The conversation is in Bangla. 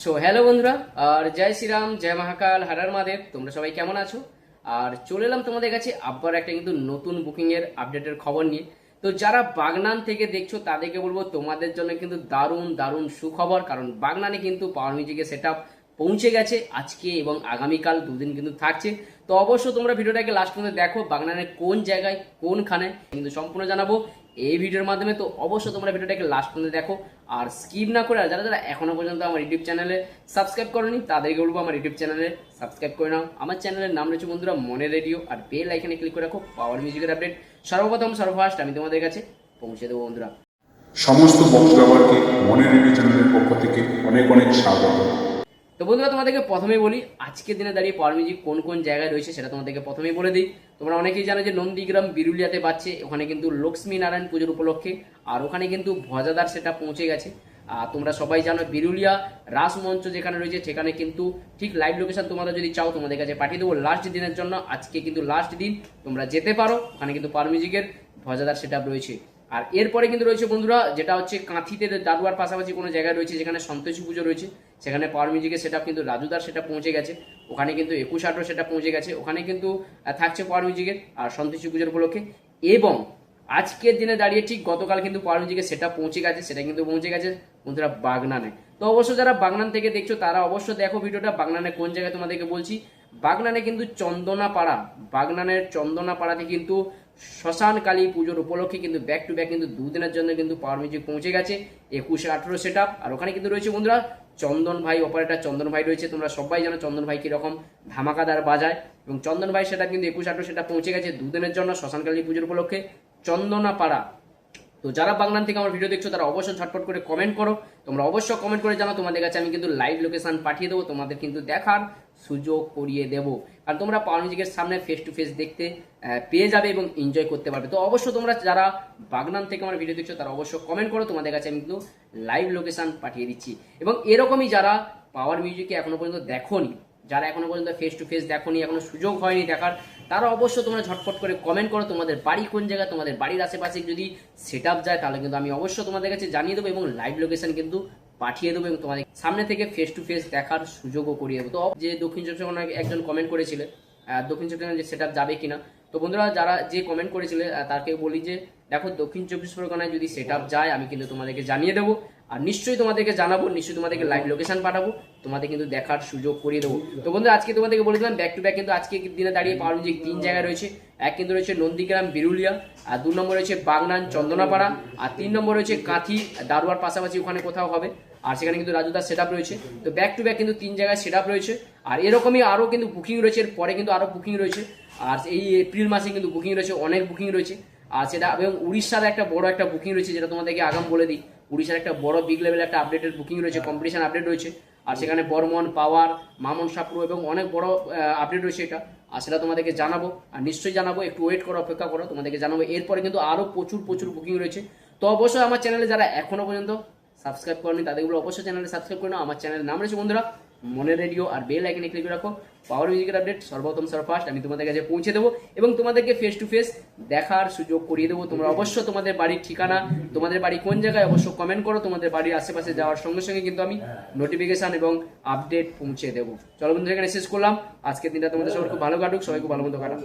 সো হ্যালো বন্ধুরা, আর জয় শ্রীরাম, জয় মহাকাল, হর মহাদেব। তোমরা সবাই কেমন আছো? আর চলে এলাম তোমাদের কাছে আবার একটা কিন্তু নতুন বুকিং এর আপডেটের খবর নিয়ে। তো যারা বাগনান থেকে দেখছো তাদেরকে বলবো তোমাদের জন্য কিন্তু দারুণ দারুণ সুখবর, কারণ বাগনানে কিন্তু পাওয়ার মিউজিকের সেটআপ পৌঁছে গেছে আজকে এবং আগামীকাল দুদিন কিন্তু থাকছে। তো অবশ্যই তোমরা ভিডিওটাকে লাস্ট পর্যন্ত দেখো, বাগনানের কোন জায়গায় কোনখানে কিন্তু সম্পূর্ণ জানাবো এই ভিডিওর মাধ্যমে। তো অবশ্যই তোমরা ভিডিওটাকে লাস্ট পর্যন্ত দেখো আর স্কিপ না করে। আর যারা যারা এখনো পর্যন্ত আমার ইউটিউব চ্যানেলে সাবস্ক্রাইব করোনি তাদেরকে বলবো আমার ইউটিউব চ্যানেলে সাবস্ক্রাইব করে নাও। আমার চ্যানেলের নাম রয়েছে বন্ধুরা মনে রেডিও, আর বেল আইকনে ক্লিক করে রাখো পাওয়ার মিউজিকের আপডেট সর্বপ্রথম সর্বফার্স্ট আমি তোমাদের কাছে পৌঁছে দেবো বন্ধুরা। সমস্ত ভক্ত বাবাকে মনে রেডিও চ্যানেলের পক্ষ থেকে অনেক অনেক স্বাগত। তো বন্ধুরা তোমাদেরকে প্রথমেই বলি আজকের দিনে দাঁড়িয়ে পাওয়ার মিউজিক কোন কোন জায়গায় রয়েছে সেটা তোমাদেরকে প্রথমেই বলে দিই। তোমরা অনেকেই জানো যে নন্দীগ্রাম বিরুলিয়াতে পাচ্ছে, ওখানে কিন্তু লক্ষ্মী নারায়ণ পুজোর উপলক্ষে, আর ওখানে কিন্তু ভজাদার সেটা পৌঁছে গেছে। আর তোমরা সবাই জানো বিরুলিয়া রাসমঞ্চ যেখানে রয়েছে সেখানে কিন্তু ঠিক লাইভ লোকেশন তোমরা যদি চাও তোমাদের কাছে পাঠিয়ে দেবো লাস্ট দিনের জন্য। আজকে কিন্তু লাস্ট দিন, তোমরা যেতে পারো, ওখানে কিন্তু পাওয়ার মিউজিকের ভজাদার সেট রয়েছে। আর এরপরে কিন্তু রয়েছে বন্ধুরা যেটা হচ্ছে কাঁথিতে দাদুয়ার পাশাপাশি কোনো জায়গায় রয়েছে যেখানে সন্তোষী পুজো রয়েছে, সেখানে পাওয়ার মিউজিকের সেটা কিন্তু রাজুদার সেটা পৌঁছে গেছে। ওখানে কিন্তু 21-18 সেটা পৌঁছে গেছে, ওখানে কিন্তু থাকছে পাওয়ার মিউজিকের আর সন্তোষী পুজোর উপলক্ষে। এবং আজকের দিনে দাঁড়িয়ে ঠিক গতকাল কিন্তু পাওয়ার মিউজিকের সেটা পৌঁছে গেছে, সেটা কিন্তু পৌঁছে গেছে বন্ধুরা বাগনানে। তো অবশ্য যারা বাগনান থেকে দেখছো তারা অবশ্য দেখো ভিডিওটা। বাগনানে কোন জায়গায় তোমাদেরকে বলছি, বাগনানে কিন্তু চন্দনাপাড়া, বাগনানের চন্দনাপাড়াতে কিন্তু শ্মশান কালী পুজোর উপলক্ষে কিন্তু ব্যাক টু ব্যাক কিন্তু দুদিনের জন্য কিন্তু পাওয়ার মিউজিক পৌঁছে গেছে 21-18 সেট। আর ওখানে কিন্তু রয়েছে বন্ধুরা চন্দন ভাই, অপারেটর চন্দন ভাই রয়েছে। তোমরা সবাই জানো চন্দন ভাই কিরকম ধামাকাদার বাজায়, এবং চন্দন ভাই সেটা কিন্তু 21-18 সেটা পৌঁছে গেছে দুদিনের জন্য শ্মশান কালী পুজোর উপলক্ষে চন্দনাপাড়া। তো যারা বাগনান থেকে আমার ভিডিও দেখছো তারা অবশ্যই ঝটপট করে কমেন্ট করো। তোমরা অবশ্যই কমেন্ট করে জানাও, তোমাদের কাছে আমি কিন্তু লাইভ লোকেশন পাঠিয়ে দেবো, তোমাদের কিন্তু দেখার সুযোগ করিয়ে দেবো। কারণ তোমরা পাওয়ার মিউজিকের সামনে ফেস টু ফেস দেখতে পেয়ে যাবে এবং এনজয় করতে পারবে। তো অবশ্যই তোমরা যারা বাগনান থেকে আমার ভিডিও দেখছো তারা অবশ্যই কমেন্ট করো, তোমাদের কাছে আমি কিন্তু লাইভ লোকেশন পাঠিয়ে দিচ্ছি। এবং এরকমই যারা পাওয়ার মিউজিকে এখনো পর্যন্ত দেখোনি, যারা এখনো পর্যন্ত ফেস টু ফেস দেখোনি, এখনো সুযোগ হয়নি দেখার, তারা অবশ্যই তোমরা ঝটপট করে কমেন্ট করো তোমাদের বাড়ি কোন জায়গায়, তোমাদের বাড়ির আশেপাশে যদি সেট আপ যায় তাহলে কিন্তু আমি অবশ্যই তোমাদের কাছে জানিয়ে দেবো এবং লাইভ লোকেশন কিন্তু পাঠিয়ে দেবো এবং তোমাদের সামনে থেকে ফেস টু ফেস দেখার সুযোগও করিয়ে দেবো। তো যে দক্ষিণ চব্বিশ পরগনায় একজন কমেন্ট করেছিলে দক্ষিণ চব্বিশ পরগনায় যে সেট আপ যাবে কিনা, তো বন্ধুরা যারা যে কমেন্ট করেছিলে তাকে বলি যে দেখো দক্ষিণ চব্বিশ পরগনায় যদি সেট আপ যায় আমি কিন্তু তোমাদেরকে জানিয়ে দেবো, আর নিশ্চয়ই তোমাদেরকে জানাবো, নিশ্চয়ই তোমাদেরকে লাইভ লোকেশন পাঠাবো, তোমাদের কিন্তু দেখার সুযোগ করিয়ে দেবো। তো বন্ধু আজকে তোমাদেরকে বলে দিলাম ব্যাক টু ব্যাক কিন্তু আজকে দিনে দাঁড়িয়ে পাওয়ার মিউজিক 3 জায়গায় রয়েছে। এক কিন্তু রয়েছে নন্দীগ্রাম বিরুলিয়া, আর 2 নম্বর রয়েছে বাগনান চন্দনাপাড়া, আর 3 নম্বর রয়েছে কাঁথি দারোয়ার পাশাপাশি ওখানে কোথাও হবে, আর সেখানে কিন্তু রাজুদার সেট রয়েছে। তো ব্যাক টু ব্যাক কিন্তু 3 জায়গায় সেট রয়েছে। আর এরকমই আরও কিন্তু বুকিং রয়েছে, এর পরে কিন্তু আরও বুকিং রয়েছে। আর এই এপ্রিল মাসে কিন্তু বুকিং রয়েছে, অনেক বুকিং রয়েছে। আর সেটা এবং উড়িষ্যার একটা বড় একটা বুকিং রয়েছে, যেটা তোমাদেরকে আগাম বলে দিই। উড়িষ্যার একটা বড় বিগ লেভেল একটা আপডেটের বুকিং রয়েছে, কম্পিটিশন আপডেট রয়েছে। আর সেখানে বর্মন, পাওয়ার, মামন সাপ্রু এবং অনেক বড় আপডেট রয়েছে এটা। আর সেটা তোমাদেরকে জানাবো, আর নিশ্চয়ই জানাবো, একটু ওয়েট করো, অপেক্ষা করো, তোমাদেরকে জানাবো। এরপরে কিন্তু আরও প্রচুর প্রচুর বুকিং রয়েছে। তো অবশ্যই আমার চ্যানেলে যারা এখনো পর্যন্ত সাবস্ক্রাইব করেনি তাদেরগুলো অবশ্যই চ্যানেলে সাবস্ক্রাইব করে নাও। আমার চ্যানেলের নাম রয়েছে বন্ধুরা মনে রেডিও, আর বেল আইকনে ক্লিক করে রাখো পাওয়ার মিউজিকের আপডেট সর্বপ্রথম সর্বফার্স্ট আমি তোমাদের কাছে পৌঁছে দেবো এবং তোমাদেরকে ফেস টু ফেস দেখার সুযোগ করিয়ে দেবো। তোমরা অবশ্যই তোমাদের বাড়ির ঠিকানা, তোমাদের বাড়ি কোন জায়গায় অবশ্যই কমেন্ট করো, তোমাদের বাড়ির আশেপাশে যাওয়ার সঙ্গে সঙ্গে কিন্তু আমি নোটিফিকেশন এবং আপডেট পৌঁছে দেবো। চলো বন্ধুরা এখানে শেষ করলাম, আজকের দিনটা তোমাদের সবাই খুব ভালো কাটুক, সবাই খুব ভালো মতো কাটাও।